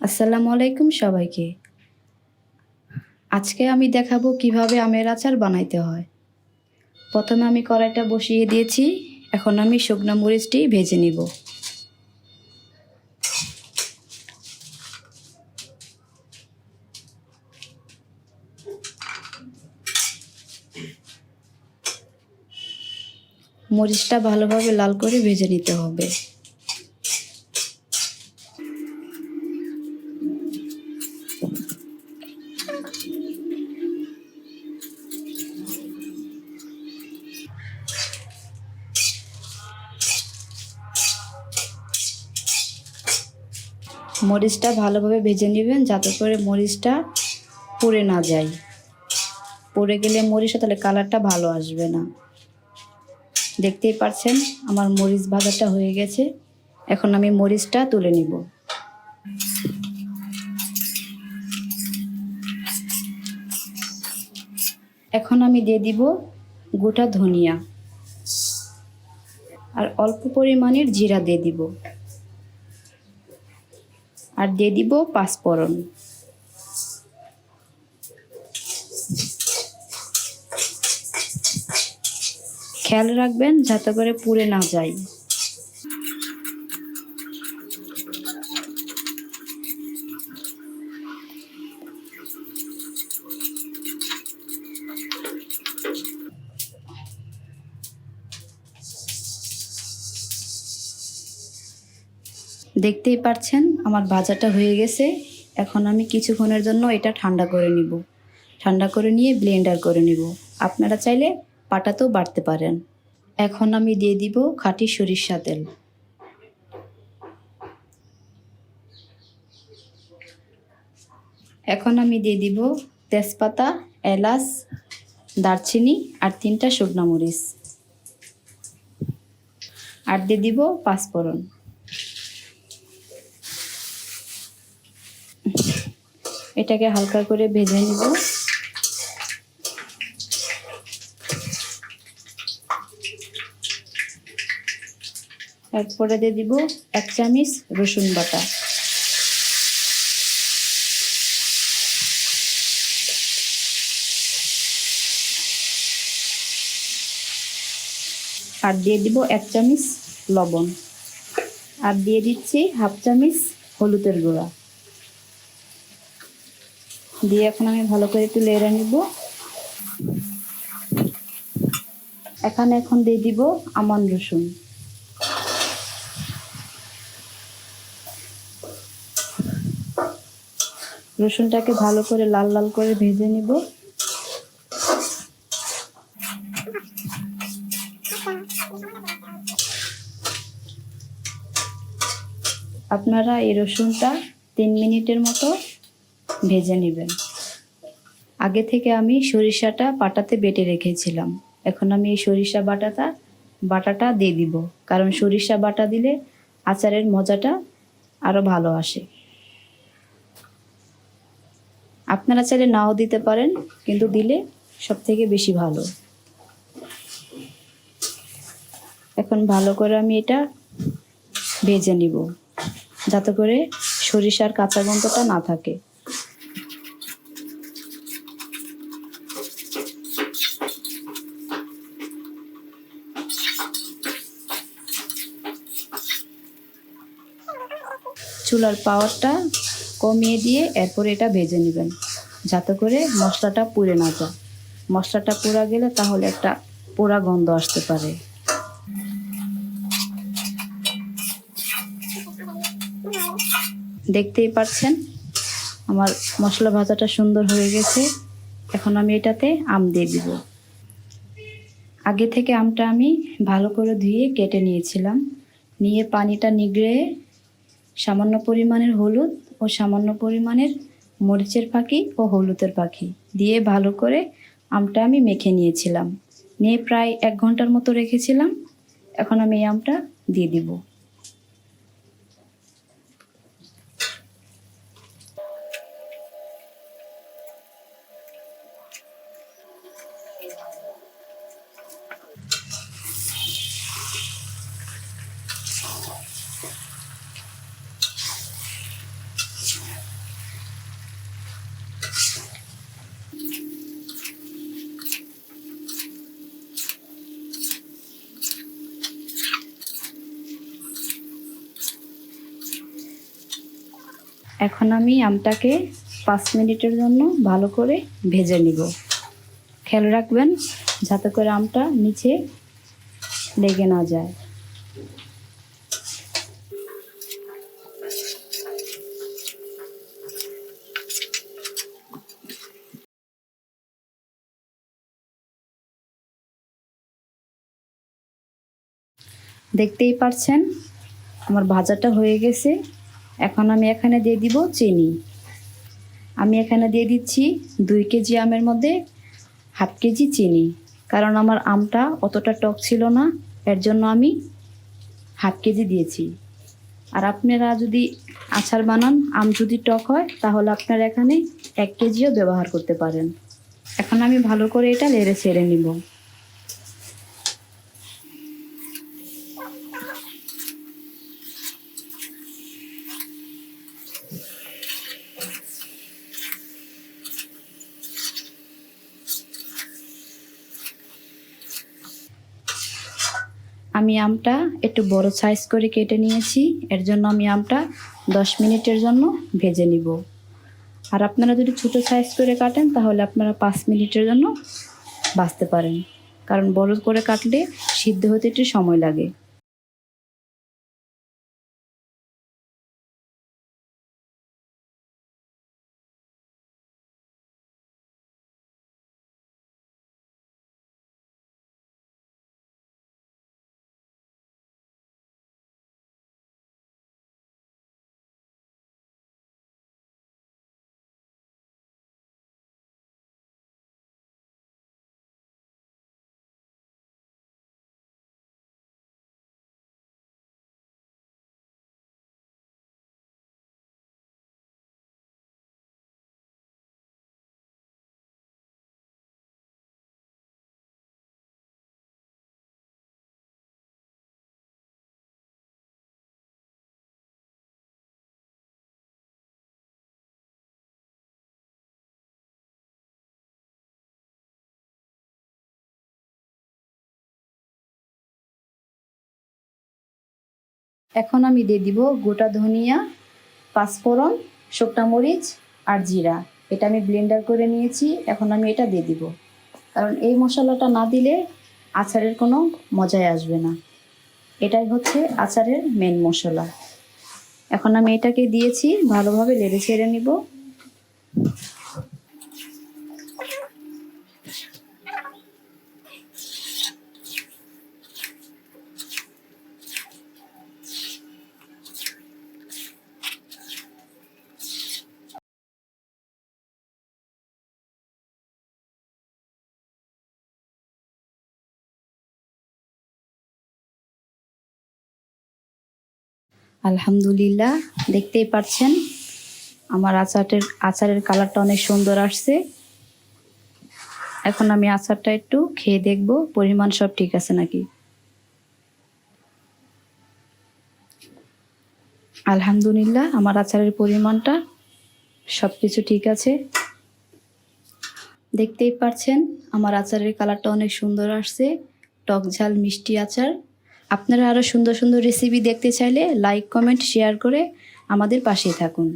আসসালামু আলাইকুম সবাইকে। আজকে আমি দেখাবো কিভাবে আমের আচার বানাইতে হয়। প্রথমে আমি কড়াইটা বসিয়ে দিয়েছি। এখন আমি শুকনো মরিচটি ভেজে নিব। মরিচটা ভালোভাবে লাল করে ভেজে নিতে হবে। মরিচটা ভালোভাবে ভেজে নেবেন যাতে করে মরিচটা পুড়ে না যায়। পুড়ে গেলে মরিচটা তাহলে কালারটা ভালো আসবে না। দেখতেই পাচ্ছেন আমার মরিচ ভাজাটা হয়ে গেছে। এখন আমি মরিচটা তুলে নিব। এখন আমি দিয়ে দিব গোটা ধনিয়া আর অল্প পরিমাণের জিরা দিয়ে দিব, আর দিয়ে দিব পাঁচফোড়ন। খেয়াল রাখবেন যাতে করে পুড়ে না যায়। দেখতেই পাচ্ছেন আমার ভাজাটা হয়ে গেছে। এখন আমি কিছুক্ষণের জন্য এটা ঠান্ডা করে নিব। ঠান্ডা করে নিয়ে ব্লেন্ডার করে নিব। আপনারা চাইলে পাটাতেও বাটতে পারেন। এখন আমি দিয়ে দিব খাঁটি সরিষা তেল। এখন আমি দিয়ে দিব তেজপাতা, এলাচ, দারচিনি আর 3টা শুকনো মরিচ, আর দিয়ে দিব পাঁচফোড়ন। এটাকে হালকা করে ভেজে নিব। এরপরে দিয়ে দিব 1 চামচ রসুন বাটা, আর দিয়ে দিব 1 চামচ লবণ, আর দিয়ে দিচ্ছি হাফ চামচ হলুদের গুঁড়া দিয়ে এখন আমি ভালো করে একটু নেড়ে নিব। এখন দিয়ে দিব আমান রসুন, রসুনটাকে ভালো করে লাল লাল করে ভেজে নিব। আপনারা এই রসুনটা 3 মিনিটের মতো ভেজে নেবেন। আগে থেকে আমি সরিষাটা পাটাতে বেটে রেখেছিলাম। এখন আমি এই সরিষা বাটাটা দিয়ে দিব, কারণ সরিষা বাটা দিলে আচারের মজাটা আরও ভালো আসে। আপনারা চাইলে নাও দিতে পারেন, কিন্তু দিলে সবথেকে বেশি ভালো। এখন ভালো করে আমি এটা ভেজে নিব যাতে করে সরিষার কাঁচা গন্ধটা না থাকে। চুলার পাওয়ারটা কমিয়ে দিয়ে এরপরে এটা ভেজে নেবেন যাতে করে মশলাটা পুড়ে না যায়। মশলাটা পুড়ে গেলে তাহলে একটা পোড়া গন্ধ আসতে পারে। দেখতেই পাচ্ছেন আমার মশলা ভাজাটা সুন্দর হয়ে গেছে। এখন আমি এটাতে আম দিয়ে দিব। আগে থেকে আমটা আমি ভালো করে ধুয়ে কেটে নিয়েছিলাম। নিয়ে পানিটা নিগড়ে সামান্য পরিমাণের হলুদ ও সামান্য পরিমাণের মরিচের ফাঁকি ও হলুদের ফাঁকি দিয়ে ভালো করে আমটা আমি মেখে নিয়েছিলাম। নিয়ে প্রায় 1 ঘন্টার মতো রেখেছিলাম। এখন আমি এই আমটা দিয়ে দিব। এখন আমি আমটাকে 5 মিনিটের জন্য ভালো করে ভেজে নিব। খেয়াল রাখবেন যাতে করে আমটা নিচে লেগে না যায়। দেখতেই পাচ্ছেন আমার ভাজাটা হয়ে গেছে। এখন আমি এখানে দিয়ে দিব চিনি। আমি এখানে দিয়ে দিচ্ছি 2 কেজি আমের মধ্যে 1/2 কেজি চিনি, কারণ আমার আমটা অতটা টক ছিল না, এর জন্য আমি 1/2 কেজি দিয়েছি। আর আপনারা যদি আচার বানান, আম যদি টক হয় তাহলে আপনারা এখানে 1 কেজিও ব্যবহার করতে পারেন। এখন আমি ভালো করে এটা নেড়ে ছেড়ে নিব। আমি আমটা একটু বড় সাইজ করে কেটে নিয়েছি, এর জন্য আমি আমটা 10 মিনিটের জন্য ভেজে নিব। আর আপনারা যদি ছোট সাইজ করে কাটেন তাহলে আপনারা 5 মিনিটের জন্য ভাজতে পারেন, কারণ বড় করে কাটলে সিদ্ধ হতে একটু সময় লাগে। এখন আমি দিয়ে দিব গোটা ধনিয়া, পাঁচফোড়ন, শুকনা মরিচ আর জিরা। এটা আমি ব্লেন্ডার করে নিয়েছি। এখন আমি এটা দিয়ে দিব, কারণ এই মশলাটা না দিলে আচারের কোনো মজাই আসবে না। এটাই হচ্ছে আচারের মেন মশলা। এখন আমি এটাকে দিয়েছি, ভালোভাবে নেড়ে ছেড়ে নিব। আলহামদুলিল্লাহ, দেখতেই পাচ্ছেন আমার আচারের কালারটা অনেক সুন্দর আসছে। এখন আমি আচারটা একটু খেয়ে দেখব পরিমাণ সব ঠিক আছে নাকি। আলহামদুলিল্লাহ, আমার আচারের পরিমাণটা সব কিছু ঠিক আছে। দেখতেই পাচ্ছেন আমার আচারের কালারটা অনেক সুন্দর আসছে। টক ঝাল মিষ্টি আচার। আপনারা আরও সুন্দর সুন্দর রেসিপি দেখতে চাইলে লাইক, কমেন্ট, শেয়ার করে আমাদের পাশেই থাকুন।